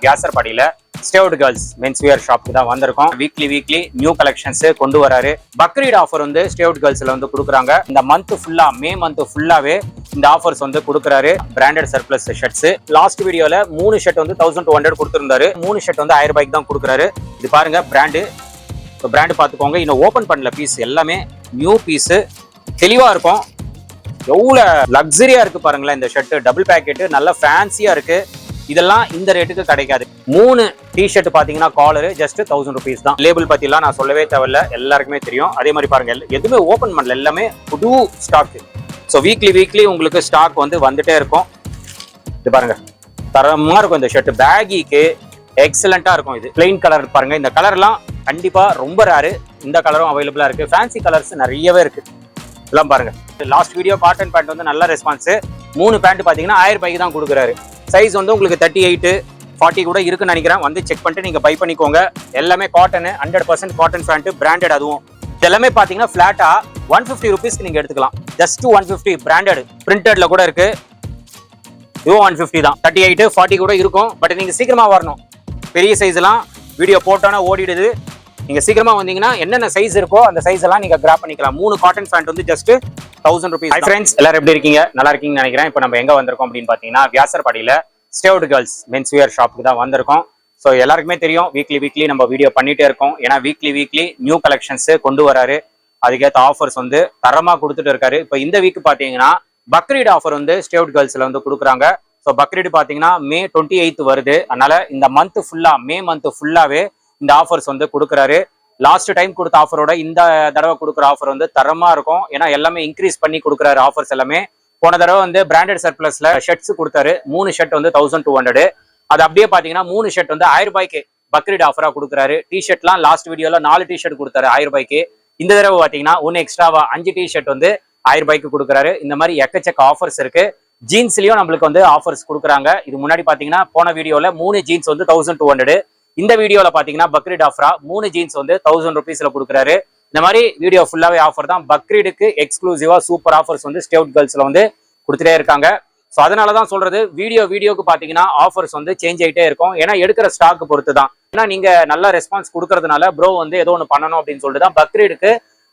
வியாசர்பாடியில ஸ்டேவ்ட் girls men's wear ஷாப்க்கு தான் வந்திருக்கோம். Weekly new collections கொண்டு வராரு. பக்ரீட் ஆஃபர் வந்து ஸ்டேவ்ட் கேர்ள்ஸ்ல வந்து கொடுக்குறாங்க. இந்த மந்த் ஃபுல்லா மே மந்த் ஃபுல்லாவே இந்த ஆஃபர்ஸ் வந்து கொடுக்குறாரு. Branded surplus shirts. லாஸ்ட் வீடியோல 3 ஷர்ட் வந்து 1200 கொடுத்திருந்தாரு. 3 ஷர்ட் வந்து 1000 ரூபாய்க்கு தான் கொடுக்குறாரு. இது பாருங்க பிராண்டு. பிராண்ட் பார்த்துக்கோங்க. இன்னும் ஓபன் பண்ணல பீஸ், எல்லாமே நியூ பீஸ், தெளிவா இருக்கும். எவ்வளவு லக்ஸரியா இருக்கு பாருங்களேன். இந்த ஷர்ட் டபுள் பேக்கெட், நல்ல ஃபேன்சியா இருக்கு. இதெல்லாம் இந்த ரேட்டுக்கு கிடைக்காது. 3 டி-ஷர்ட் பாத்தீங்கன்னா காலர் ஜஸ்ட் 1000 rupees தான். லேபிள் பத்திலாம் நான் சொல்லவே தேவையில்ல, எல்லாருக்குமே தெரியும். அதே மாதிரி பாருங்க, எதுவுமே ஓபன் பண்ணல, எல்லாமே புது ஸ்டாக். ஸோ வீக்லி உங்களுக்கு ஸ்டாக் வந்து வந்துட்டே இருக்கும். இது பாருங்க, தரமா இருக்கும் இந்த ஷர்ட். பேகிக்கு எக்ஸலண்டா இருக்கும். இது பிளைன் கலர் பாருங்க. இந்த கலர்லாம் கண்டிப்பா ரொம்ப ரேரு. இந்த கலரும் அவைலபிளா இருக்கு. ஃபேன்சி கலர்ஸ் நிறையவே இருக்கு. இதெல்லாம் பாருங்க. லாஸ்ட் வீடியோ காட்டன் பேண்ட் வந்து நல்ல ரெஸ்பான்ஸ். 3 பேண்ட் பாத்தீங்கன்னா 1000 ரூபாய்க்கு தான் கொடுக்குறாரு. சைஸ் வந்து உங்களுக்கு 38, 40 கூட இருக்குன்னு நினைக்கிறேன். வந்து செக் பண்ணிட்டு நீங்க பை பண்ணிக்கோங்க. எல்லாமே காட்டன், 100% காட்டன் பேண்ட், பிராண்டட். அதுவும் எல்லாமே பாத்தீங்கன்னா பிளாட்டா 150 rupeesக்கு நீங்க எடுத்துக்கலாம். ஜஸ்ட் 150. பிராண்டட் பிரிண்டட்ல கூட இருக்கு. இதுவும் 150 தான். 38, 40 கூட இருக்கும். பட் நீங்க சீக்கிரமா வரணும். பெரிய சைஸ் எல்லாம் வீடியோ போட்டோன்னா ஓடிடுது. நீங்க சீக்கிரமா வந்தீங்கன்னா என்னென்ன சைஸ் இருக்கோ அந்த சைஸ் எல்லாம் நீங்க கிராப் பண்ணிக்கலாம். 3 காட்டன் பேண்ட் வந்து ஜஸ்ட் 1000 rupees. ஹை ஃப்ரெண்ட்ஸ், எல்லாரும் எப்படி இருக்கீங்க? நல்லா இருக்கீங்கன்னு நினைக்கிறேன். இப்போ நம்ம எங்க வந்திருக்கோம் அப்படின்னு பாத்தீங்கன்னா வியாசர்பாடியில ஸ்டேவ்ட் கேர்ள்ஸ் மென்ஸ் வியர் ஷாப்புக்கு தான் வந்திருக்கோம். ஸோ எல்லாருக்குமே தெரியும், வீக்லி நம்ம வீடியோ பண்ணிட்டே இருக்கோம். ஏன்னா வீக்லி நியூ கலெக்ஷன்ஸ் கொண்டு வராரு. அதுக்கேற்ற ஆஃபர்ஸ் வந்து தரமா கொடுத்துட்டு இருக்காரு. இப்போ இந்த வீக் பாத்தீங்கன்னா பக்ரீட் ஆஃபர் வந்து ஸ்டேவ்ட் கேர்ள்ஸ்ல வந்து கொடுக்குறாங்க. ஸோ பக்ரீட் பாத்தீங்கன்னா May 28 வருது. அதனால இந்த மந்த் ஃபுல்லா, மே மந்த் ஃபுல்லாவே இந்த ஆஃபர்ஸ் வந்து கொடுக்குறாரு. லாஸ்ட் டைம் கொடுத்த ஆஃபரோட இந்த தடவை கொடுக்குற ஆஃபர் வந்து தரமா இருக்கும். ஏன்னா எல்லாமே இன்க்ரீஸ் பண்ணி கொடுக்குறாரு ஆஃபர்ஸ் எல்லாமே. போன தடவை வந்து பிராண்டட் சர்ப்ளஸ்ல ஷர்ட்ஸ் கொடுத்தாரு. 3 ஷர்ட் வந்து 1200. அது அப்படியே பாத்தீங்கன்னா 3 ஷர்ட் வந்து 1000 ரூபாய்க்கு பக்ரீட் ஆஃபரா கொடுக்குறாரு. டி-ஷர்ட்லாம் லாஸ்ட் வீடியோல 4 டி-ஷர்ட் கொடுத்தாரு 1000 ரூபாய்க்கு. இந்த தடவை பாத்தீங்கன்னா 1 எக்ஸ்ட்ராவா 5 டி-ஷர்ட் வந்து 1000 ரூபாய்க்கு கொடுக்குறாரு. இந்த மாதிரி எக்கச்சக்க ஆஃபர்ஸ் இருக்கு. ஜீன்ஸ்லயும் நம்மளுக்கு வந்து ஆஃபர்ஸ் கொடுக்குறாங்க. இது முன்னாடி பாத்தீங்கன்னா போன வீடியோல 3 ஜீன்ஸ் வந்து 1200. இந்த வீடியோல பாத்தீங்கன்னா பக்ரீட் ஆஃபரா 3 ஜீன்ஸ் வந்து 1000 rupeesல கொடுக்குறாரு. இந்த மாதிரி வீடியோ ஃபுல்லாவே ஆஃபர் தான். பக்ரீடுக்கு எக்ஸ்க்ளூசிவா சூப்பர் ஆஃபர்ஸ் வந்து ஸ்டேவ்ட் கேர்ள்ஸ்ல வந்து கொடுத்துட்டே இருக்காங்க. ஸோ அதனாலதான் சொல்றது, வீடியோக்கு பாத்தீங்கன்னா ஆஃபர்ஸ் வந்து சேஞ்ச் ஆகிட்டே இருக்கும். ஏன்னா எடுக்கிற ஸ்டாக் பொறுத்து தான். ஏன்னா நீங்க நல்ல ரெஸ்பான்ஸ் கொடுக்கறதுனால ப்ரோ வந்து ஏதோ ஒன்று பண்ணணும் அப்படின்னு சொல்லிட்டு தான் பக்ரீடுக்கு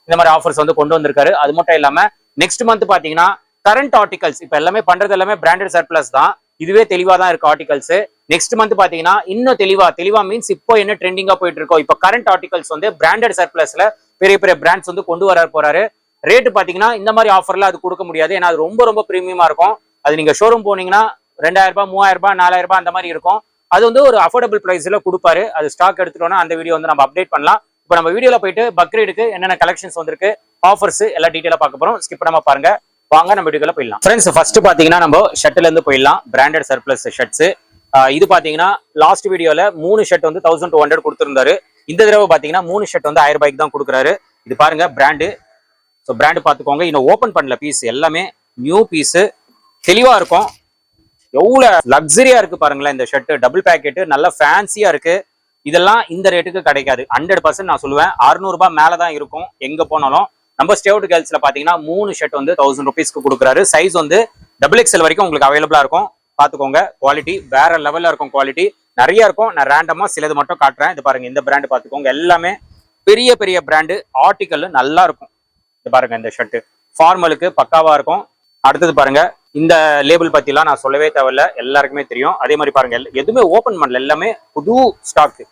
இந்த மாதிரி ஆஃபர்ஸ் வந்து கொண்டு வந்திருக்காரு. அது மட்டும் இல்லாம நெக்ஸ்ட் மந்த் பாத்தீங்கன்னா கரண்ட் ஆர்டிகல்ஸ், இப்ப எல்லாமே பண்றது எல்லாமே பிராண்டட் சர்ப்ளஸ் தான். இதுவே தெளிவா தான் இருக்கு ஆர்டிகல்ஸ். நெக்ஸ்ட் மந்த் பாத்தீங்கன்னா இன்னும் தெளிவா மீன்ஸ் இப்போ என்ன ட்ரெண்டிங்கா போயிட்டு இருக்கோம், இப்போ கரண்ட் ஆர்டிகல்ஸ் வந்து பிராண்டட் சர்ப்ளஸ்ல பெரிய பிராண்ட்ஸ் வந்து கொண்டு வர போறாரு. ரேட் பாத்தீங்கன்னா இந்த மாதிரி ஆஃபர்ல அது கொடுக்க முடியாது. ஏன்னா அது ரொம்ப பிரீமியமா இருக்கும். அது நீங்க ஷோரூம் போனீங்கன்னா 2000 ரூபாய், 3000 ரூபாய், 4000 ரூபாய் அந்த மாதிரி இருக்கும். அது வந்து ஒரு அஃபோர்டபிள் பிரைஸ்ல கொடுப்பாரு. அது ஸ்டாக் எடுத்துட்டோம்னா அந்த வீடியோ வந்து நம்ம அப்டேட் பண்ணலாம். இப்போ நம்ம வீடியோல போயிட்டு பக்ரீடுக்கு என்னென்ன கலெக்ஷன்ஸ் வந்திருக்கு, ஆஃபர்ஸ் எல்லாம் டீடைலா பார்க்க போறோம். ஸ்கிப் பண்ணாம பாருங்க. வாங்க நம்ம வீடியோல போயிடலாம். ஃப்ரெண்ட்ஸ், ஃபர்ஸ்ட் பாத்தீங்கன்னா நம்ம ஷர்ட்ல இருந்து போயிடலாம். Branded surplus shirts. இது பாத்தீங்கன்னா லாஸ்ட் வீடியோல 3 ஷர்ட் வந்து 1200 கொடுத்திருந்தாரு. இந்த தடவை பாத்தீங்கன்னா 3 ஷர்ட் வந்து 1000 ரூபாய்க்கு தான் கொடுக்குறாரு. இது பாருங்க பிராண்டு. ஸோ பிராண்டு பாத்துக்கோங்க. இன்னும் ஓபன் பண்ணல பீஸ், எல்லாமே நியூ பீஸ், தெளிவா இருக்கும். எவ்வளவு லக்ஸரியா இருக்கு பாருங்களேன். இந்த ஷர்ட் டபுள் பேக்கெட், நல்ல ஃபேன்சியா இருக்கு. இதெல்லாம் இந்த ரேட்டுக்கு கிடைக்காது. 100% நான் சொல்லுவேன். 600 ரூபாய் மேலதான் இருக்கும் எங்க போனாலும். நம்ம ஸ்டேவ்ட் கேர்ள்ஸ்ல பாத்தீங்கன்னா 3 ஷர்ட் வந்து 1000 rupeesக்கு கொடுக்குறாரு. சைஸ் வந்து XXL வரைக்கும் உங்களுக்கு அவைலபிளா இருக்கும். பாத்துக்கோங்க. குவாலிட்டி வேற லெவல்ல இருக்கும். குவாலிட்டி நிறைய இருக்கும். நான் ரேண்டமா சிலது மட்டும் காட்டுறேன். இது பாருங்க, இந்த பிராண்ட் பாத்துக்கோங்க. எல்லாமே பெரிய பிராண்டு. ஆர்டிக்கல் நல்லா இருக்கும். இது பாருங்க, இந்த ஷர்ட் ஃபார்மலுக்கு பக்காவா இருக்கும். அடுத்தது பாருங்க, இந்த லேபிள் பத்தி எல்லாம் நான் சொல்லவே தேவையில்ல, எல்லாருக்குமே தெரியும். அதே மாதிரி பாருங்க, எதுவுமே ஓபன் பண்ணல, எல்லாமே புது ஸ்டாக்.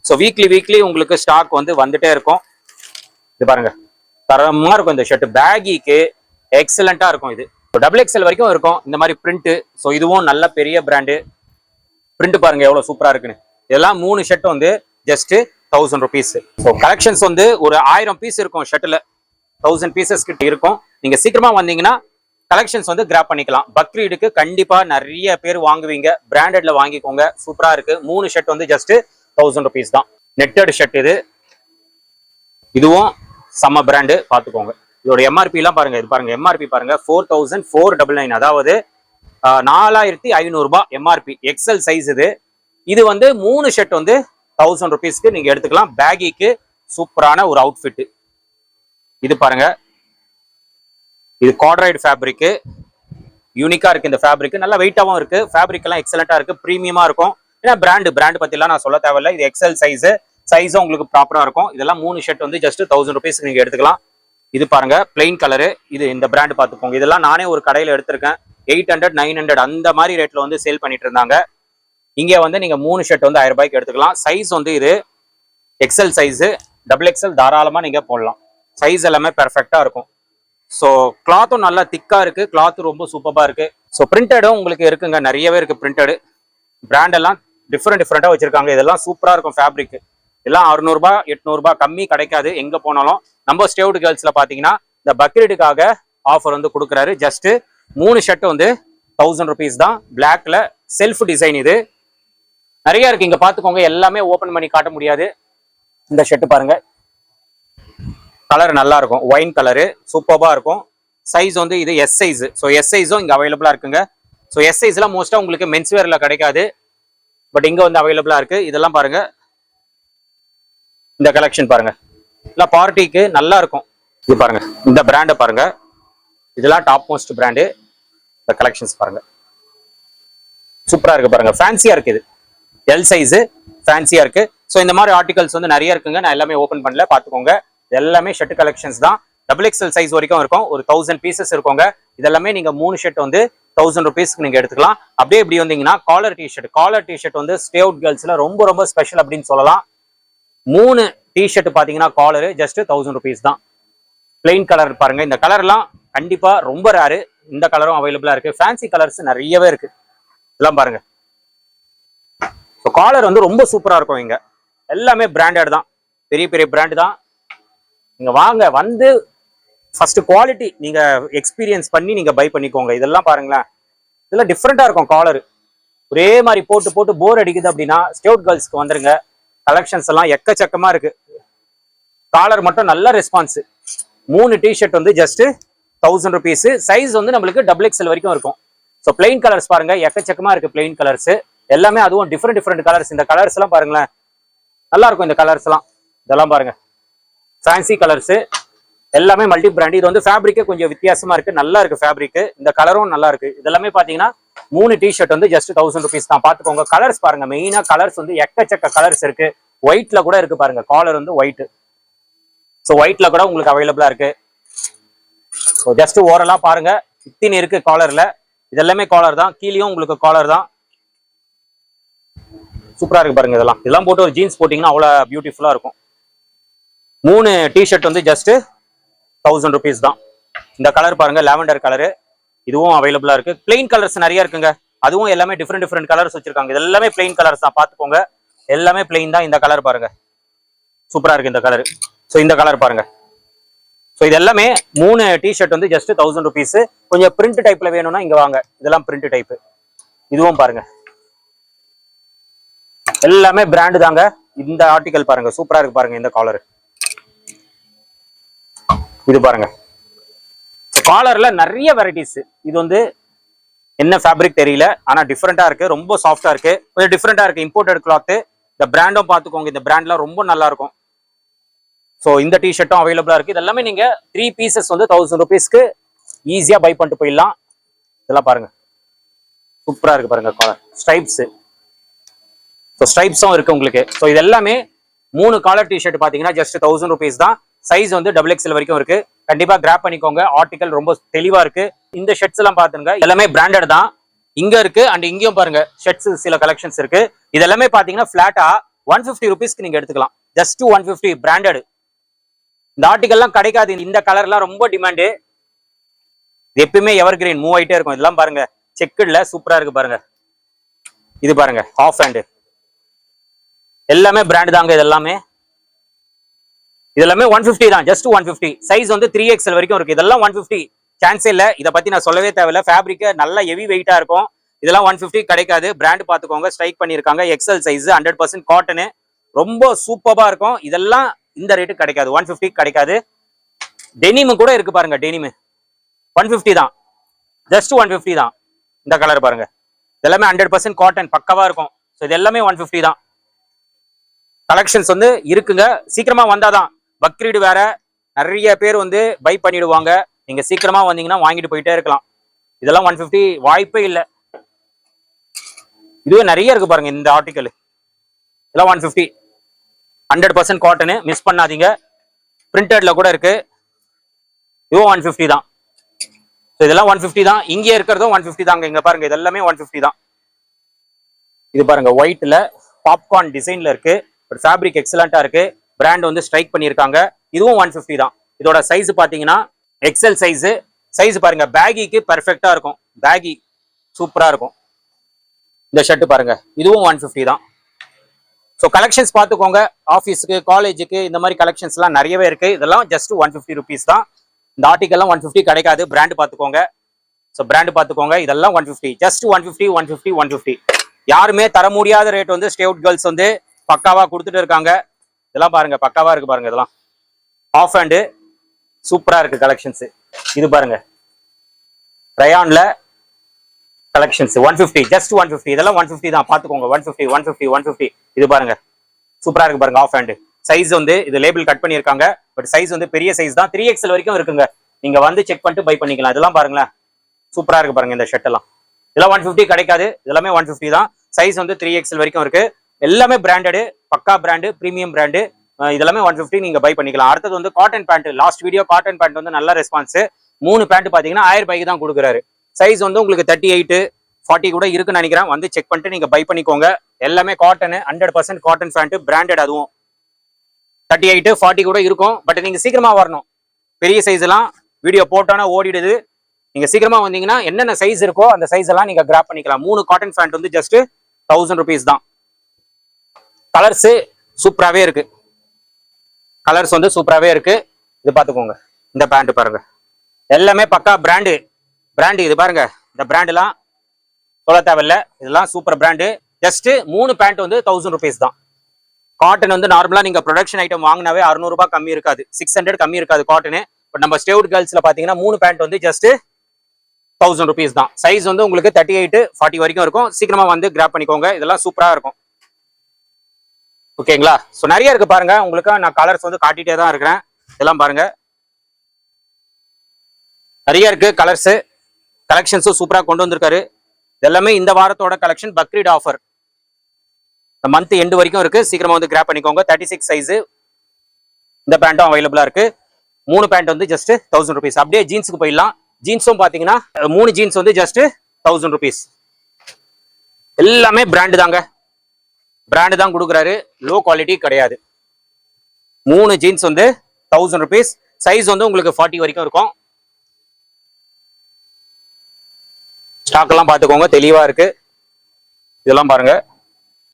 ஸோ வீக்லி உங்களுக்கு ஸ்டாக் வந்து வந்துட்டே இருக்கும். இது பாருங்க, தரமா இருக்கும் இந்த ஷர்ட். பேகிக்கு எக்ஸலண்டா இருக்கும். இது XXL வரைக்கும் இருக்கும். இந்த மாதிரி பிரிண்ட். ஸோ இதுவும் நல்ல பெரிய பிராண்டு. பிரிண்ட் பாருங்க எவ்வளவு சூப்பரா இருக்குன்னு. இதெல்லாம் 3 ஷர்ட் வந்து ஜஸ்ட் 1000 rupees. ஸோ கலெக்ஷன்ஸ் வந்து ஒரு 1000 பீஸ் இருக்கும் ஷர்ட்ல. 1000 பீசஸ் கிட்ட இருக்கும். நீங்க சீக்கிரமா வந்தீங்கன்னா கலெக்ஷன்ஸ் வந்து கிராப் பண்ணிக்கலாம். பக்ரீடுக்கு கண்டிப்பா நிறைய பேர் வாங்குவீங்க. பிராண்டட்ல வாங்கிக்கோங்க. சூப்பரா இருக்கு. 3 ஷர்ட் வந்து ஜஸ்ட் 1000 rupees தான். நெட்டட் ஷர்ட் இது. இதுவும் செம்ம பிராண்டு. பாத்துக்கோங்க. இதோட எம்ஆர்பி எல்லாம் பாருங்க. இது பாருங்க, எம்ஆர்பி பாருங்க 4499. அதாவது 4500 ரூபாய் எம்ஆர்பி. எக்ஸல் சைஸ் இது. இது வந்து 3 ஷர்ட் வந்து 1000 rupeesக்கு நீங்க எடுத்துக்கலாம். பேகிக்கு சூப்பரான ஒரு அவுட்ஃபிட். இது பாருங்க, இது கார்ட்ரைட் ஃபேப்ரிக். யூனிக்கா இருக்கு இந்த ஃபேப்ரிக். நல்லா வெயிட்டாவும் இருக்கு. ஃபேப்ரிக் எல்லாம் எக்ஸலண்டா இருக்கு. பிரீமியமா இருக்கும். ஏன்னா பிராண்ட் பத்திலாம் நான் சொல்ல தேவையில்லை. இது எக்ஸல் சைஸும் உங்களுக்கு ப்ராப்பரா இருக்கும். இதெல்லாம் 3 ஷர்ட் வந்து ஜஸ்ட் 1000 ருபீஸ்க்கு நீங்க எடுத்துக்கலாம். இது பாருங்க பிளெயின் கலரு, இது இந்த பிராண்ட் பார்த்துக்கோங்க. இதெல்லாம் நானே ஒரு கடையில எடுத்திருக்கேன். 800 900 அந்த மாதிரி ரேட்ல வந்து சேல் பண்ணிட்டு இருந்தாங்க. இங்க வந்து நீங்க 3 ஷர்ட் வந்து 1000 ரூபாய்க்கு எடுத்துக்கலாம். சைஸ் வந்து இது எக்ஸல் சைஸு, டபுள் எக்ஸல் தாராளமா நீங்க போடலாம். சைஸ் எல்லாமே பெர்ஃபெக்டா இருக்கும். ஸோ கிளாத்தும் நல்லா திக்கா இருக்கு, கிளாத் ரொம்ப சூப்பரா இருக்கு. ஸோ பிரிண்டடும் உங்களுக்கு இருக்குங்க, நிறையவே இருக்கு பிரிண்டடு. பிராண்ட் எல்லாம் டிஃப்ரெண்டா வச்சிருக்காங்க. இதெல்லாம் சூப்பரா இருக்கும் ஃபேப்ரிக். எல்லாம் 600 ரூபாய் 800 ரூபாய் கம்மி கிடைக்காது எங்க போனாலும். நம்ம ஸ்டேவ்ட் கேர்ள்ஸ்ல பாத்தீங்கன்னா இந்த பக்ரீடுக்காக ஆஃபர் வந்து கொடுக்குறாரு. ஜஸ்ட் 3 ஷர்ட் வந்து 1000 ருபீஸ் தான். பிளாக்ல செல்ஃப் டிசைன். இது நிறைய இருக்கு, இங்க பாத்துக்கோங்க. எல்லாமே ஓபன் பண்ணி காட்ட முடியாது. இந்த ஷர்ட் பாருங்க, கலர் நல்லா இருக்கும், ஒயின் கலரு சூப்பரா இருக்கும். சைஸ் வந்து இது எஸ் சைஸ். ஸோ எஸ் சைஸும் இங்க அவைலபிளா இருக்குங்க. ஸோ எஸ் சைஸ்லாம் மோஸ்டா உங்களுக்கு மென்ஸ்வேர்ல கிடைக்காது, பட் இங்க வந்து அவைலபிளா இருக்கு. இதெல்லாம் பாருங்க, இந்த கலெக்ஷன் பாருங்க, இல்லை பார்ட்டிக்கு நல்லா இருக்கும். இது பாருங்க, இந்த பிராண்டை பாருங்க, இதெல்லாம் டாப் மோஸ்ட் பிராண்டு. இந்த கலெக்ஷன்ஸ் பாருங்க, சூப்பரா இருக்கு பாருங்க, ஃபேன்சியா இருக்கு. இது எல் சைஸ் ஃபேன்சியா இருக்கு. ஸோ இந்த மாதிரி ஆர்டிகல்ஸ் வந்து நிறைய இருக்குங்க. நான் எல்லாமே ஓப்பன் பண்ணல, பாத்துக்கோங்க. எல்லாமே ஷர்ட் கலெக்ஷன்ஸ் தான். டபுள் எக்ஸ்எல் சைஸ் வரைக்கும் இருக்கும். ஒரு 1000 பீசஸ் இருக்குங்க. இதெல்லாமே நீங்க 3 ஷர்ட் வந்து 1000 ருபீஸ்க்கு நீங்க எடுத்துக்கலாம். அப்படியே இப்படி வந்தீங்கன்னா காலர் டிஷர்ட் வந்து ஸ்டேவ்ட் கேர்ள்ஸ்ல ரொம்ப ஸ்பெஷல் அப்படின்னு சொல்லலாம். 3 டிஷர்ட் பாத்தீங்கன்னா காலரு ஜஸ்ட் 1000 ருபீஸ் தான். பிளெயின் கலர் பாருங்க, இந்த கலர்லாம் கண்டிப்பா ரொம்ப ரேரு. இந்த கலரும் அவைலபிளா இருக்கு. ஃபேன்சி கலர்ஸ் நிறையவே இருக்கு. இதெல்லாம் பாருங்க. காலர் வந்து ரொம்ப சூப்பரா இருக்கும். இங்க எல்லாமே பிராண்டட் தான், பெரிய பிராண்ட் தான். நீங்க வாங்க, வந்து ஃபர்ஸ்ட் குவாலிட்டி நீங்க எக்ஸ்பீரியன்ஸ் பண்ணி நீங்க பை பண்ணிக்கோங்க. இதெல்லாம் பாருங்களேன், இதெல்லாம் டிஃப்ரெண்டா இருக்கும். காலர் ஒரே மாதிரி போட்டு போர் அடிக்குது அப்படின்னா ஸ்டேவ்ட் கேர்ள்ஸ்க்கு வந்துருங்க. கலெக்ஷன்ஸ் எல்லாம் எக்கச்சக்கமா இருக்கு. காலர் மட்டும் நல்ல ரெஸ்பான்ஸ். 3 டிஷர்ட் வந்து ஜஸ்ட் 1000 ருபீஸ். சைஸ் வந்து நம்மளுக்கு டபுள் எக்ஸ்எல் வரைக்கும் இருக்கும். ஸோ பிளெயின் கலர்ஸ் பாருங்க, எக்கச்சக்கமா இருக்கு பிளெயின் கலர்ஸ் எல்லாமே. அதுவும் டிஃப்ரெண்ட் கலர்ஸ். இந்த கலர்ஸ் எல்லாம் பாருங்களேன், நல்லா இருக்கும். இந்த கலர்ஸ் எல்லாம், இதெல்லாம் பாருங்க, ஃபேன்சி கலர்ஸ் எல்லாமே மல்டி பிராண்ட். இது வந்து ஃபேப்ரிக்கே கொஞ்சம் வித்தியாசமா இருக்கு, நல்லா இருக்கு ஃபேப்ரிக். இந்த கலரும் நல்லா இருக்கு. இதெல்லாமே பாத்தீங்கன்னா 3 டிஷர்ட் வந்து ஜஸ்ட் 1000 ருபீஸ் தான். பாத்துக்கோங்க. கலர்ஸ் பாருங்க, மெயினா கலர்ஸ் வந்து எக்கச்சக்க கலர்ஸ் இருக்கு. ஒயிட்ல கூட இருக்கு பாருங்க, காலர் வந்து ஒயிட். ஸோ ஒயிட்ல கூட உங்களுக்கு அவைலபிளா இருக்கு. ஸோ ஜஸ்ட் ஓரலா பாருங்க, இத்தின் இருக்கு காலர்ல. இதெல்லாமே காலர் தான், கீழேயும் உங்களுக்கு காலர் தான். சூப்பரா இருக்கு பாருங்க. இதெல்லாம் போட்டு ஒரு ஜீன்ஸ் போட்டீங்கன்னா அவ்வளவு பியூட்டிஃபுல்லா இருக்கும். 3 டிஷர்ட் வந்து ஜஸ்ட் 1000 ருபீஸ் தான். இந்த கலர் பாருங்க, லாவெண்டர் கலரு, இதுவும் அவைலபிளா இருக்கு. பிளெயின் கலர்ஸ் நிறைய இருக்குங்க. அதுவும் எல்லாமே டிஃப்ரெண்ட் கலர்ஸ் வச்சிருக்காங்க. இது எல்லாமே பிளெயின் கலர்ஸ் தான், பாத்துக்கோங்க. எல்லாமே பிளெயின் தான். இந்த கலர் பாருங்க, சூப்பரா இருக்கு இந்த கலர். ஸோ இந்த கலர் பாருங்க. ஸோ இது எல்லாமே 3 டிஷர்ட் வந்து ஜஸ்ட் 1000 ருபீஸ். கொஞ்சம் பிரிண்ட் டைப்ல வேணும்னா இங்க வாங்க, இதெல்லாம் பிரிண்ட் டைப். இதுவும் பாருங்க, எல்லாமே பிராண்டு தாங்க. இந்த ஆர்டிகல் பாருங்க, சூப்பரா இருக்கு பாருங்க. இந்த காலர், இது பாருங்க. காலர்ல நிறைய வெரைட்டிஸ். இது வந்து என்ன ஃபேப்ரிக் தெரியல, ஆனா டிஃப்ரெண்டா இருக்கு, ரொம்ப சாஃப்டா இருக்கு, கொஞ்சம் டிஃப்ரெண்டா இருக்கு. Imported cloth. இந்த பிராண்டும் பாத்துக்கோங்க, இந்த பிராண்ட்லாம் ரொம்ப நல்லா இருக்கும். ஸோ இந்த டிஷர்ட்டும் அவைலபிளா இருக்கு. இதெல்லாமே நீங்க 3 பீசஸ் வந்து 1000 ருபீஸ்க்கு ஈஸியா பை பண்ணிட்டு போயிடலாம். இதெல்லாம் பாருங்க, சூப்பரா இருக்கு பாருங்க. காலர் ஸ்ட்ரைப்ஸ், ஸோ ஸ்ட்ரைப்ஸும் இருக்கு உங்களுக்கு. ஸோ இது எல்லாமே 3 காலர் டிஷர்ட் பாத்தீங்கன்னா ஜஸ்ட் 1000 ருபீஸ் தான். சைஸ் வந்து டபுள் எக்ஸ்எல் வரைக்கும் இருக்கு. கண்டிப்பா கிராப் பண்ணிக்கோங்க. ஆர்டிகல் ரொம்ப தெளிவா இருக்கு. இந்த ஷர்ட்ஸ் எல்லாம் பாத்துங்க, எல்லாமே பிராண்டட் தான். இங்க இருக்கு அண்ட் இங்கேயும் பாருங்க ஷர்ட்ஸ் சில கலெக்ஷன்ஸ் இருக்கு. இது எல்லாமே பாத்தீங்கன்னா பிளாட்டா 150 ருபீஸ்க்கு நீங்க எடுத்துக்கலாம். Just 150 branded. இந்த ஆர்டிகல்லாம் கிடைக்காது. இந்த கலர்லாம் ரொம்ப டிமாண்டு. எப்பயுமே எவர் கிரீன் மூவ் ஆயிட்டே இருக்கும். இதெல்லாம் பாருங்க, செக்குல சூப்பரா இருக்கு பாருங்க. இது பாருங்க, ஹாஃப் ஹேண்ட், எல்லாமே பிராண்ட் தாங்க. இதெல்லாமே 150 தான், ஜஸ்ட் 150. சைஸ் வந்து 3XL வரைக்கும் இருக்கு. இதெல்லாம் 150 சான்ஸே இல்ல. இதை பத்தி நான் சொல்லவே தேவையில்ல. ஃபேப்ரிக் நல்ல ஹெவி வெயிட்டா இருக்கும். இதெல்லாம் 150 கிடைக்காது. பிராண்ட் பாத்துக்கோங்க, ஸ்ட்ரைக் பண்ணிருக்காங்க. எக்ஸல் சைஸ், 100% காட்டனு, ரொம்ப சூப்பரா இருக்கும். இதெல்லாம் இந்த ரேட்டு கிடைக்காது, 150 கிடைக்காது. டெனிம் கூட இருக்கு பாருங்க, டெனிம் 150 தான், ஜஸ்ட் 150 தான். இந்த கலர் பாருங்க, இதெல்லாமே 100% காட்டன், பக்கவா இருக்கும். ஸோ இது எல்லாமே 150 தான். கலெக்ஷன்ஸ் வந்து இருக்குங்க, சீக்கிரமா வந்தாதான். பக்ரீடு வேற, நிறைய பேர் வந்து பை பண்ணிடுவாங்க. நீங்க சீக்கிரமா வந்தீங்கன்னா வாங்கிட்டு போயிட்டே இருக்கலாம். இதெல்லாம் 150 வாய்ப்பே இல்லை. இதுவே நிறைய இருக்கு பாருங்க இந்த ஆர்டிக்கல். இதெல்லாம் 150, 100% காட்டனு, மிஸ் பண்ணாதீங்க. பிரிண்டட்ல கூட இருக்கு. இதுவும் 150 தான். இதெல்லாம் 150 தான். இங்கே இருக்கிறதும் 150 தாங்க. இங்க பாருங்க இது எல்லாமே 150 தான். இது பாருங்க ஒயிட்ல பாப்கார்ன் டிசைன்ல இருக்கு. ஒரு ஃபேப்ரிக் எக்ஸலண்டா இருக்கு. பிராண்ட் வந்து ஸ்ட்ரைக் பண்ணியிருக்காங்க. இதுவும் 150 தான். இதோட சைஸ் பாத்தீங்கன்னா எக்ஸல் சைஸ். சைஸ் பாருங்க பேகிக்கு பெர்ஃபெக்டா இருக்கும். பேகி சூப்பரா இருக்கும். இந்த ஷர்ட் பாருங்க இதுவும் 150 தான். ஸோ கலெக்ஷன்ஸ் பார்த்துக்கோங்க. ஆஃபீஸுக்கு காலேஜுக்கு இந்த மாதிரி கலெக்ஷன்ஸ் எல்லாம் நிறையவே இருக்கு. இதெல்லாம் ஜஸ்ட் 150 ருபீஸ் தான். இந்த ஆர்டிகல்லாம் 150 கிடைக்காது. பிராண்ட் பார்த்துக்கோங்க. ஸோ பிராண்ட் பார்த்துக்கோங்க. இதெல்லாம் 150, ஜஸ்ட் 150, 150, 150. யாருமே தர முடியாத ரேட் வந்து ஸ்டே அவுட் கேர்ள்ஸ் வந்து பக்காவா கொடுத்துட்டு இருக்காங்க. இதெல்லாம் பாருங்க பக்காவா இருக்கு பாருங்க. இதெல்லாம் ஆஃப் ஹேண்டு சூப்பரா இருக்கு கலெக்ஷன்ஸ். இது பாருங்க ரயான்ல கலெக்ஷன்ஸ் 150, ஜஸ்ட் 150. இதெல்லாம் 150 தான். பாத்துக்கோங்க 150, 150, 150. இது பாருங்க சூப்பரா இருக்கு பாருங்க. ஆஃப் ஹேண்ட் சைஸ் வந்து இது லேபிள் கட் பண்ணியிருக்காங்க. பட் சைஸ் வந்து பெரிய சைஸ் தான். 3XL வரைக்கும் இருக்குங்க. நீங்க வந்து செக் பண்ணிட்டு பை பண்ணிக்கலாம். இதெல்லாம் பாருங்களேன் சூப்பரா இருக்கு பாருங்க. இந்த ஷர்ட் எல்லாம் இதெல்லாம் 150 கிடைக்காது. இதெல்லாமே 150 தான். சைஸ் வந்து 3XL வரைக்கும் இருக்கு. எல்லாமே பிராண்டடு, பக்கா பிராண்டு, பிரீமியம் பிராண்டு. இதெல்லாமே 150 நீங்க பை பண்ணிக்கலாம். அடுத்தது வந்து cotton pant. Last video cotton pant வந்து நல்ல ரெஸ்பான்ஸ். 3 பேண்ட் பாத்தீங்கன்னா 1000 ரூபாய்க்கு தான் கொடுக்குறாரு. சைஸ் வந்து உங்களுக்கு 38, 40 கூட இருக்குன்னு நினைக்கிறேன். வந்து செக் பண்ணிட்டு நீங்க பை பண்ணிக்கோங்க. எல்லாமே காட்டன், 100% காட்டன் பேண்ட், பிராண்டட். அதுவும் 38, 40 கூட இருக்கும். பட் நீங்க சீக்கிரமா வரணும். பெரிய சைஸ் எல்லாம் வீடியோ போட்டோன்னா ஓடிடுது. நீங்க சீக்கிரமா வந்தீங்கன்னா என்னென்ன சைஸ் இருக்கோ அந்த சைஸ் எல்லாம் நீங்க கிராப் பண்ணிக்கலாம். 3 காட்டன் பேண்ட் வந்து ஜஸ்ட் 1000 ருபீஸ் தான். கலர்ஸ் சூப்பராகவே இருக்கு. கலர்ஸ் வந்து சூப்பராகவே இருக்கு. இது பார்த்துக்கோங்க. இந்த பேண்ட் பாருங்க எல்லாமே பக்கா பிராண்டு. இது பாருங்க இந்த பிராண்ட்லாம் சொல்ல தேவையில்ல. இதெல்லாம் சூப்பர் பிராண்டு. ஜஸ்ட் 3 பேண்ட் வந்து 1000 ருபீஸ் தான். காட்டன் வந்து நார்மலா நீங்க ப்ரொடக்ஷன் ஐட்டம் வாங்கினாவே 600 ரூபாய் கம்மி இருக்காது, 600 கம்மி இருக்காது காட்டனு. பட் நம்ம ஸ்டே அவுட் கேர்ள்ஸ்ல பாத்தீங்கன்னா 3 பேண்ட் வந்து ஜஸ்ட் 1000 ருபீஸ் தான். சைஸ் வந்து உங்களுக்கு 38, 40 வரைக்கும் இருக்கும். சீக்கிரமா வந்து கிராப் பண்ணிக்கோங்க. இதெல்லாம் சூப்பரா இருக்கும். ஓகேங்களா? ஸோ நிறைய இருக்கு பாருங்க. உங்களுக்கு நான் கலர்ஸ் வந்து காட்டிட்டே தான் இருக்கிறேன். இதெல்லாம் பாருங்க நிறைய இருக்கு கலர்ஸ். கலெக்ஷன்ஸும் சூப்பரா கொண்டு வந்திருக்காரு. எல்லாமே இந்த வாரத்தோட கலெக்ஷன். பக்ரீட் ஆஃபர் இந்த மந்த் எண்டு வரைக்கும் இருக்கு. சீக்கிரமா வந்து கிராப் பண்ணிக்கோங்க. 36 சைஸ். இந்த பேண்ட்டும் அவைலபிளா இருக்கு. 3 பேண்ட் வந்து ஜஸ்ட் 1000 ருபீஸ். அப்படியே ஜீன்ஸுக்கு போயிடலாம். ஜீன்ஸும் பாத்தீங்கன்னா 3 ஜீன்ஸ் வந்து ஜஸ்ட் 1000 ருபீஸ். எல்லாமே பிராண்டு தாங்க. பிராண்டு தான் கொடுக்குறாரு. லோ குவாலிட்டி கிடையாது. 3 ஜீன்ஸ் வந்து 1000 ருபீஸ். சைஸ் வந்து உங்களுக்கு 40 வரைக்கும் இருக்கும். ஸ்டாக் எல்லாம் பாத்துக்கோங்க தெளிவா இருக்கு. இதெல்லாம் பாருங்க.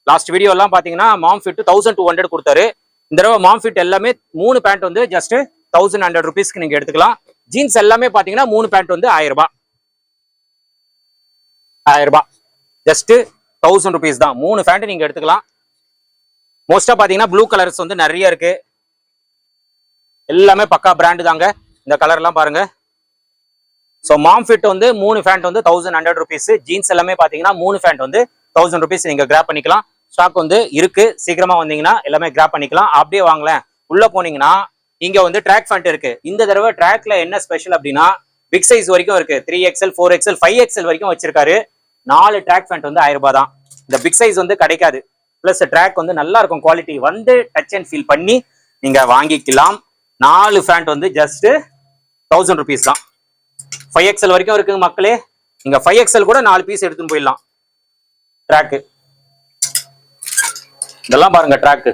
லாஸ்ட் வீடியோ எல்லாம் பாத்தீங்கன்னா மாம் ஃபிட் 1200 கொடுத்தாரு. இந்த தடவை மாம் ஃபிட் எல்லாமே 3 பேண்ட் வந்து ஜஸ்ட் 1100 ருபீஸ்க்கு நீங்க எடுத்துக்கலாம். ஜீன்ஸ் எல்லாமே பாத்தீங்கன்னா 3 பேண்ட் வந்து 1000 ரூபாய். 1000 ரூபாய் ஜஸ்ட் 1000 ருபீஸ் தான். 3 பேண்ட் நீங்க எடுத்துக்கலாம். மோஸ்டா பாத்தீங்கன்னா ப்ளூ கலர்ஸ் வந்து நிறைய இருக்கு. எல்லாமே பக்கா பிராண்டு தாங்க. இந்த கலர் எல்லாம் பாருங்க. ஸோ மாம் ஃபிட் வந்து 3 பேண்ட் வந்து 1100 ருபீஸ். ஜீன்ஸ் எல்லாமே பாத்தீங்கன்னா 3 பேண்ட் வந்து 1000 ருபீஸ் நீங்க கிராப் பண்ணிக்கலாம். ஸ்டாக் வந்து இருக்கு. சீக்கிரமா வந்தீங்கன்னா எல்லாமே கிராப் பண்ணிக்கலாம். அப்படியே வாங்கலாம். உள்ள போனீங்கன்னா இங்க வந்து ட்ராக் பேண்ட் இருக்கு. இந்த தடவை ட்ராக்ல என்ன ஸ்பெஷல் அப்படின்னா பிக் சைஸ் வரைக்கும் இருக்கு. 3XL, 4XL, 5XL வரைக்கும் வச்சிருக்காரு. 4 ட்ராக் பேண்ட் வந்து 1000 ரூபாய் தான். இந்த பிக் சைஸ் வந்து கிடைக்காது. பிளஸ் ட்ராக் வந்து நல்லா இருக்கும். குவாலிட்டி வந்து டச் அண்ட் ஃபீல் பண்ணி நீங்க வாங்கிக்கலாம். 4 பேண்ட் வந்து ஜஸ்ட் 1000 ருபீஸ் தான். 5XL வரைக்கும் இருக்குங்க மக்களே. நீங்க 5XL கூட 4 பீஸ் எடுத்துன்னு போயிடலாம். ட்ராக்கு இதெல்லாம் பாருங்க. ட்ராக்கு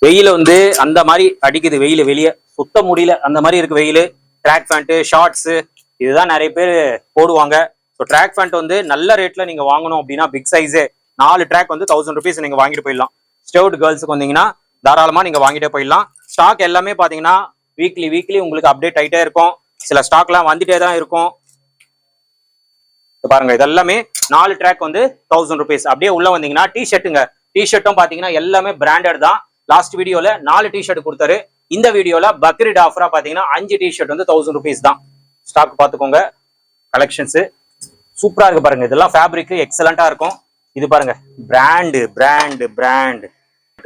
வெயில வந்து அந்த மாதிரி அடிக்குது. வெயில வெளியே சுத்த முடியல அந்த மாதிரி இருக்கு வெயில். ட்ராக் பேண்ட், ஷார்ட்ஸ் இதுதான் நிறைய பேர் போடுவாங்க. ஸோ ட்ராக் பேண்ட் வந்து நல்ல ரேட்ல நீங்க வாங்கணும் அப்படின்னா பிக் சைஸே 4 ட்ராக் வந்து 1000 ருபீஸ் நீங்க வாங்கிட்டு போயிடலாம். ஸ்டே அவுட் கேர்ள்ஸுக்கு வந்தீங்கன்னா தாராளமா நீங்க வாங்கிட்டே போயிடலாம். ஸ்டாக் எல்லாமே பாத்தீங்கன்னா வீக்லி உங்களுக்கு அப்டேட் ஆயிட்டே இருக்கும். சில ஸ்டாக்லாம் வந்துட்டே தான் இருக்கும். பாருங்க இதெல்லாமே 4 ட்ராக் வந்து 1000 ருபீஸ். அப்படியே உள்ள வந்தீங்கன்னா டிஷர்ட்டுங்க. டிஷர்ட்டும் பாத்தீங்கன்னா எல்லாமே பிராண்டட் தான். லாஸ்ட் வீடியோல 4 டிஷர்ட் கொடுத்தாரு. இந்த வீடியோல பக்ரீட் ஆஃபரா பாத்தீங்கன்னா 5 டிஷர்ட் வந்து 1000 ருபீஸ் தான். ஸ்டாக் பாத்துக்கோங்க. கலெக்ஷன்ஸ் சூப்பரா இருக்கு பாருங்க. இதெல்லாம் ஃபேப்ரிக் எக்ஸலண்டா இருக்கும். இது பாருங்க பிராண்ட்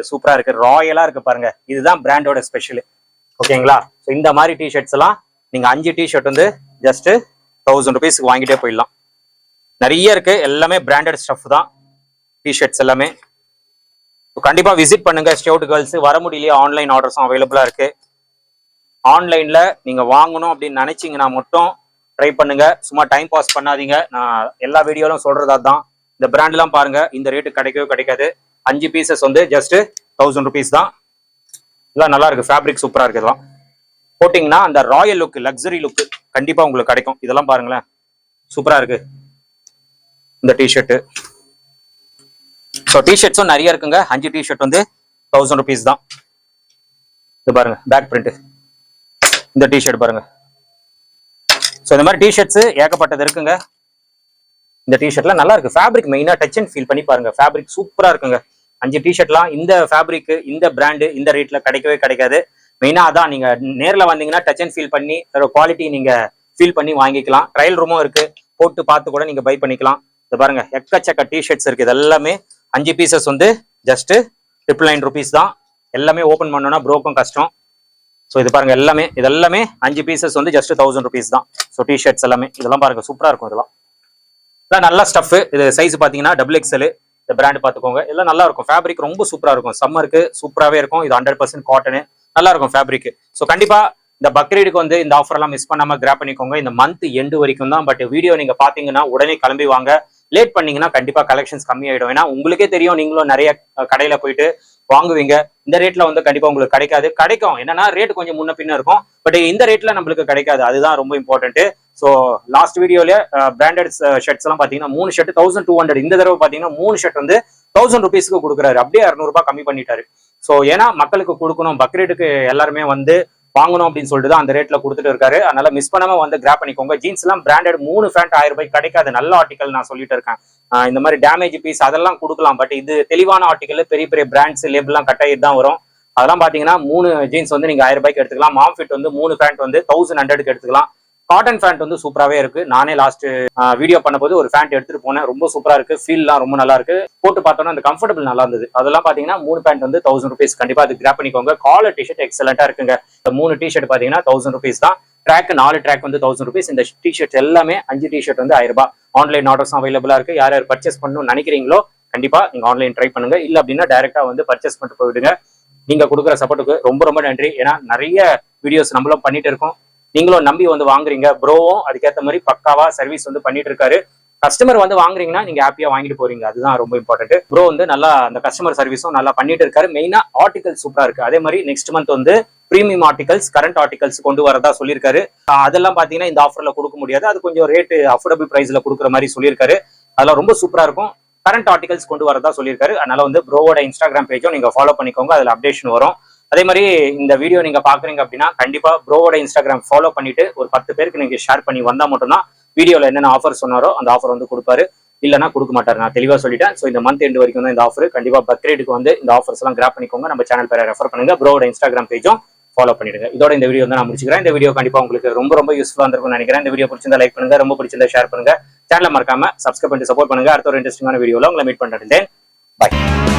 சூப்பரா இருக்கு. ராயலா இருக்கு பாருங்க. இதுதான் பிராண்டோட ஸ்பெஷல். ஓகேங்களா? ஸோ இந்த மாதிரி டிஷர்ட்ஸ் எல்லாம் நீங்க 5 டிஷர்ட் வந்து ஜஸ்ட் 1000 ருபீஸ்க்கு வாங்கிட்டே போயிடலாம். நிறைய இருக்கு. எல்லாமே பிராண்டட் ஸ்டஃப் தான். டிஷர்ட்ஸ் எல்லாமே. கண்டிப்பா விசிட் பண்ணுங்க ஸ்டேவுட் கேர்ள்ஸ். வர முடியலையே ஆன்லைன் ஆர்டர்ஸும் அவைலபிளா இருக்கு. ஆன்லைன்ல நீங்க வாங்கணும் அப்படின்னு நினைச்சீங்கன்னா மட்டும் ட்ரை பண்ணுங்க. சும்மா டைம் பாஸ் பண்ணாதீங்க. நான் எல்லா வீடியோலும் சொல்றதா தான். இந்த பிராண்ட்லாம் பாருங்க, இந்த ரேட்டு கிடைக்கவே கிடைக்காது. 5 பீசஸ் வந்து ஜஸ்ட் 1000 rupees தான். எல்லாம் நல்லா இருக்கு, ஃபேப்ரிக் சூப்பரா இருக்கு. இதெல்லாம் போட்டிங்கன்னா அந்த ராயல் லுக், லக்ஸரி லுக் கண்டிப்பா உங்களுக்கு கிடைக்கும். இதெல்லாம் பாருங்களேன், சூப்பரா இருக்கு இந்த டிஷர்ட். ஸோ டிஷர்ட்ஸும் நிறைய இருக்குங்க. 5 டிஷர்ட் வந்து 1000 rupees தான். இது பாருங்க பேக் பிரிண்ட். இந்த டிஷர்ட் பாருங்க. ஸோ இந்த மாதிரி டிஷர்ட்ஸ் ஏகப்பட்டது இருக்குங்க. இந்த டிஷர்ட்லாம் நல்லா இருக்கு. ஃபேப்ரிக் மெயினா டச் அண்ட் ஃபீல் பண்ணி பாருங்க. ஃபேப்ரிக் சூப்பரா இருக்குங்க. 5 டிஷர்ட்லாம் இந்த ஃபேப்ரிக், இந்த பிராண்டு, இந்த ரேட்ல கிடைக்கவே கிடைக்காது. மெயினா அதான், நீங்க நேர்ல வந்தீங்கன்னா டச் அண்ட் ஃபீல் பண்ணி குவாலிட்டி நீங்க ஃபீல் பண்ணி வாங்கிக்கலாம். ட்ரையல் ரூமும் இருக்கு, போட்டு பார்த்து கூட நீங்க பை பண்ணிக்கலாம். இது பாருங்க எக்கச்சக்க டிஷர்ட்ஸ் இருக்கு. இது எல்லாமே 5 பீசஸ் வந்து ஜஸ்ட் 999 rupees தான். எல்லாமே ஓபன் பண்ணோம்னா ப்ரோக்கும் கஷ்டம். ஸோ இது பாருங்க எல்லாமே, இது எல்லாமே 5 பீசஸ் வந்து ஜஸ்ட் 1000 rupees தான். ஸோ டிஷர்ட்ஸ் எல்லாமே இதெல்லாம் பாருங்க சூப்பரா இருக்கும். இதெல்லாம் நல்ல ஸ்டஃப். இது சைஸ் பாத்தீங்கன்னா XXL. இந்த பிராண்ட் பாத்துக்கோங்க. எல்லாம் நல்லா இருக்கும். ஃபேப்ரிக் ரொம்ப சூப்பரா இருக்கும். சம்மருக்கு சூப்பராகவே இருக்கும். இது 100% காட்டனு, நல்லா இருக்கும் ஃபேப்ரிக். ஸோ கண்டிப்பா இந்த பக்ரீடுக்கு வந்து இந்த ஆஃபர் எல்லாம் மிஸ் பண்ணாம கிராப் பண்ணிக்கோங்க. இந்த மந்த் எண்டு வரைக்கும் தான். பட் வீடியோ நீங்க பாத்தீங்கன்னா உடனே கிளம்பி வாங்க. லேட் பண்ணீங்கன்னா கண்டிப்பா கலெக்ஷன்ஸ் கம்மி ஆயிடும். ஏன்னா உங்களுக்கே தெரியும், நீங்களும் நிறைய கடையில போயிட்டு வாங்குவீங்க. இந்த ரேட்ல வந்து கண்டிப்பா உங்களுக்கு கிடைக்காது. கிடைக்கும் என்னன்னா ரேட் கொஞ்சம் முன்ன பின்ன இருக்கும். பட் இந்த ரேட்ல நம்மளுக்கு கிடைக்காது. அதுதான் ரொம்ப இம்பார்ட்டன்ட். ஸோ லாஸ்ட் வீடியோல பிராண்டட் ஷர்ட்ஸ் எல்லாம் பாத்தீங்கன்னா 3 ஷர்ட் 1200. இந்த தடவை பாத்தீங்கன்னா 3 ஷர்ட் வந்து 1000 rupeesக்கு கொடுக்குறாரு. அப்படியே 200 ரூபாய் கம்மி பண்ணிட்டாரு. ஸோ ஏன்னா மக்களுக்கு கொடுக்கணும், பக்ரீடுக்கு எல்லாருமே வந்து வாங்கணும் அப்படின்னு சொல்லிட்டு தான் அந்த ரேட்ல கொடுத்துட்டு இருக்காரு. அதனால மிஸ் பண்ணாம வந்து கிராப் பண்ணிக்கோங்க. ஜீன்ஸ் எல்லாம் பிராண்டட் 3 பேண்ட் 1000 ரூபாய்க்கு கிடைக்காது. நல்ல ஆர்டிகல் நான் சொல்லிட்டு இருக்கேன். இந்த மாதிரி டேமேஜ் பீஸ் அதெல்லாம் கொடுக்கலாம். பட் இது தெளிவான ஆர்டிகல், பெரிய பெரிய பிராண்ட்ஸ் லேபிள்லாம் கட்டாயிட்டு தான் வரும். அதெல்லாம் பாத்தீங்கன்னா 3 ஜீன்ஸ் வந்து நீங்க 1000 ரூபாய்க்கு எடுத்துக்கலாம். மாம் ஃபிட் வந்து 3 பேண்ட் வந்து 1100க்கு எடுத்துக்கலாம். காட்டன் பேண்ட் வந்து சூப்பராகவே இருக்கு. நானே லாஸ்ட் வீடியோ பண்ணும்போது ஒரு பேண்ட் எடுத்துட்டு போனேன். ரொம்ப சூப்பரா இருக்கு. ஃபீல்லாம் ரொம்ப நல்லா இருக்கு. போட்டு பார்த்தோன்னா அந்த கம்ஃபர்டபிள் நல்லா இருந்தது. அதெல்லாம் பாத்தீங்கன்னா 3 பேண்ட் வந்து 1000 rupees. கண்டிப்பா அது கிராப் பண்ணிக்கோங்க. காலர் டிஷர்ட் எக்ஸலண்டா இருக்குங்க. இந்த 3 டிஷர்ட் பாத்தீங்கன்னா 1000 rupees தான். ட்ராக் 4 ட்ராக் வந்து 1000 rupees. இந்த டிஷர்ட் எல்லாமே 5 டிஷர்ட் வந்து 1000 ரூபாய். ஆன்லைன் ஆர்டர்ஸ் அவைலபிளா இருக்கு. யார் யார் பர்ச்சேஸ் பண்ணணும்னு நினைக்கிறீங்களோ கண்டிப்பா நீங்க ஆன்லைன் ட்ரை பண்ணுங்க. இல்ல அப்படின்னா டைரக்டா வந்து பர்ச்சேஸ் பண்ணிட்டு போயிடுங்க. நீங்க கொடுக்குற சப்போர்ட்டுக்கு ரொம்ப ரொம்ப நன்றி. ஏன்னா நிறைய வீடியோஸ் நம்மளும் பண்ணிட்டு இருக்கோம். நீங்களும் நம்பி வந்து வாங்குறீங்க. ப்ரோவும் அதுக்கேற்ற மாதிரி பக்காவா சர்வீஸ் வந்து பண்ணிட்டு இருக்காரு. கஸ்டமர் வந்து வாங்குறீங்கன்னா நீங்க ஹாப்பியா வாங்கிட்டு போறீங்க. அதுதான் ரொம்ப இம்பார்ட்டன்ட். ப்ரோ வந்து நல்லா அந்த கஸ்டமர் சர்வீஸும் நல்லா பண்ணிட்டு இருக்காரு. மெயினா ஆர்டிகல் சூப்பரா இருக்கு. அதே மாதிரி நெக்ஸ்ட் மந்த் வந்து பிரீமியம் ஆர்டிகல்ஸ், கரண்ட் ஆர்டிகல்ஸ் கொண்டு வரதா சொல்லியிருக்காரு. அதெல்லாம் பாத்தீங்கன்னா இந்த ஆஃபர்ல கொடுக்க முடியாது. அது கொஞ்சம் ரேட்டு அஃபோர்டபிள் பிரைஸ்ல கொடுக்குற மாதிரி சொல்லியிருக்காரு. அதெல்லாம் ரொம்ப சூப்பரா இருக்கும். கரண்ட் ஆர்டிகல்ஸ் கொண்டு வரதா சொல்லியிருக்காரு. அதனால வந்து ப்ரோவோட இன்ஸ்டாகிராம் பேஜும் நீங்க ஃபாலோ பண்ணிக்கோங்க. அதுல அப்டேஷன் வரும். அதே மாதிரி இந்த வீடியோ நீங்க பாக்குறீங்க அப்படின்னா கண்டிப்பா ப்ரோவோட இன்ஸ்டாகிராம் ஃபாலோ பண்ணிட்டு ஒரு 10 பேருக்கு நீங்க ஷேர் பண்ணி வந்தா மட்டும்தான் வீடியோல என்னென்ன ஆஃபர் சொன்னாரோ அந்த ஆஃபர் வந்து கொடுப்பாரு. இல்லைன்னா கொடுக்க மாட்டாரு. நான் தெளிவா சொல்லிட்டேன். ஸோ இந்த மந்த் எண்டு வரைக்கும் தான் இந்த ஆஃபர். கண்டிப்பா பக்ரீடுக்கு வந்து இந்த ஆஃபர்ஸ் எல்லாம் கிராப் பண்ணிக்கோங்க. நம்ம சேனல் பேரை ரெஃபர் பண்ணுங்க. ப்ரோவோட இன்ஸ்டாகிராம் பேஜும் ஃபாலோ பண்ணிடுங்க. இதோட இந்த வீடியோ வந்து நான் முடிச்சுக்கிறேன். இந்த வீடியோ கண்டிப்பா உங்களுக்கு ரொம்ப ரொம்ப யூஸ்ஃபுல்லா இருந்திருக்கும்னு நினைக்கிறேன். இந்த வீடியோ பிடிச்சிருந்தா லைக் பண்ணுங்க, ரொம்ப பிடிச்சிருந்தா ஷேர் பண்ணுங்க. சேனலை மறக்காம சப்ஸ்கிரைப் பண்ணி சப்போர்ட் பண்ணுங்க. அடுத்த ஒரு இன்ட்ரெஸ்டிங்கான வீடியோல உங்களை மீட் பண்றேன். பாய்.